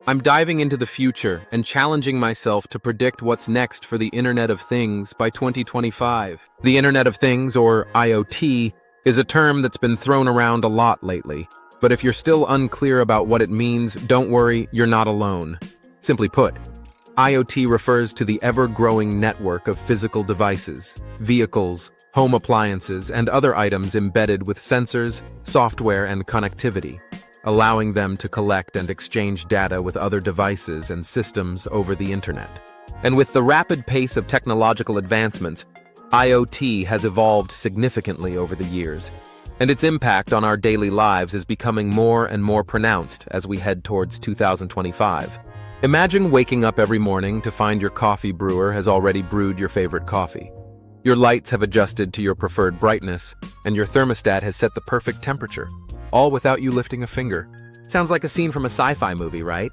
I'm diving into the future and challenging myself to predict what's next for the Internet of Things by 2025. The Internet of Things, or IoT, is a term that's been thrown around a lot lately. But if you're still unclear about what it means, don't worry, you're not alone. Simply put, IoT refers to the ever-growing network of physical devices, vehicles, home appliances, and other items embedded with sensors, software, and connectivity, allowing them to collect and exchange data with other devices and systems over the internet. And with the rapid pace of technological advancements, IoT has evolved significantly over the years, and its impact on our daily lives is becoming more and more pronounced as we head towards 2025. Imagine waking up every morning to find your coffee brewer has already brewed your favorite coffee. Your lights have adjusted to your preferred brightness, and your thermostat has set the perfect temperature, all without you lifting a finger. Sounds like a scene from a sci-fi movie, right?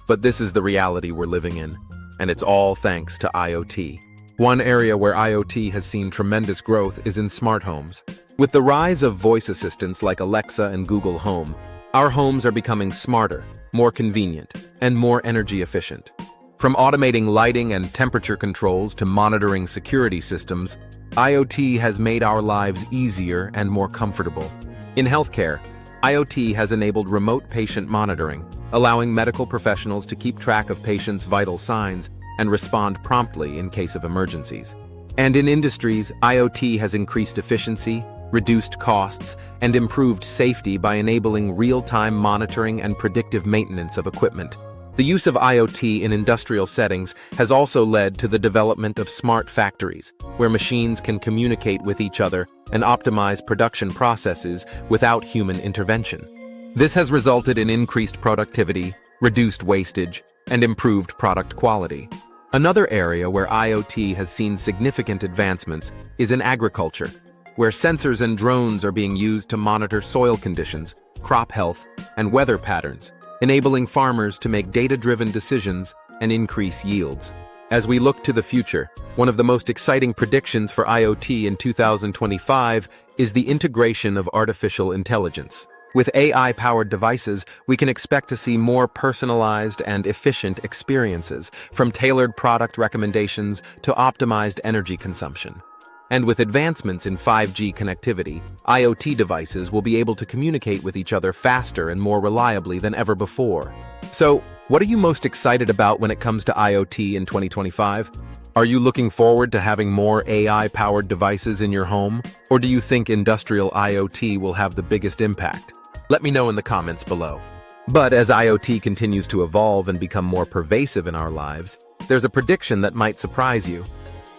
But this is the reality we're living in, and it's all thanks to IoT. One area where IoT has seen tremendous growth is in smart homes. With the rise of voice assistants like Alexa and Google Home, our homes are becoming smarter, more convenient, and more energy efficient. From automating lighting and temperature controls to monitoring security systems, IoT has made our lives easier and more comfortable. In healthcare, IoT has enabled remote patient monitoring, allowing medical professionals to keep track of patients' vital signs and respond promptly in case of emergencies. And in industries, IoT has increased efficiency, reduced costs, and improved safety by enabling real-time monitoring and predictive maintenance of equipment. The use of IoT in industrial settings has also led to the development of smart factories, where machines can communicate with each other and optimize production processes without human intervention. This has resulted in increased productivity, reduced wastage, and improved product quality. Another area where IoT has seen significant advancements is in agriculture, where sensors and drones are being used to monitor soil conditions, crop health, and weather patterns, enabling farmers to make data-driven decisions and increase yields. As we look to the future, one of the most exciting predictions for IoT in 2025 is the integration of artificial intelligence. With AI-powered devices, we can expect to see more personalized and efficient experiences, from tailored product recommendations to optimized energy consumption. And with advancements in 5G connectivity, IoT devices will be able to communicate with each other faster and more reliably than ever before. So, what are you most excited about when it comes to IoT in 2025? Are you looking forward to having more AI-powered devices in your home? Or do you think industrial IoT will have the biggest impact? Let me know in the comments below. But as IoT continues to evolve and become more pervasive in our lives, there's a prediction that might surprise you.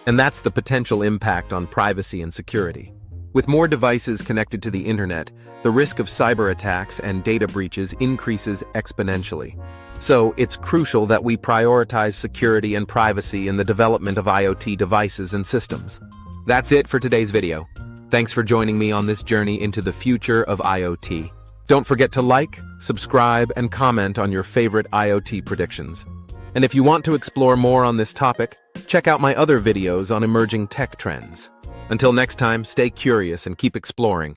And that's the potential impact on privacy and security. With more devices connected to the internet, the risk of cyber attacks and data breaches increases exponentially. So, it's crucial that we prioritize security and privacy in the development of IoT devices and systems. That's it for today's video. Thanks for joining me on this journey into the future of IoT. Don't forget to like, subscribe, and comment on your favorite IoT predictions. And if you want to explore more on this topic, check out my other videos on emerging tech trends. Until next time, stay curious and keep exploring.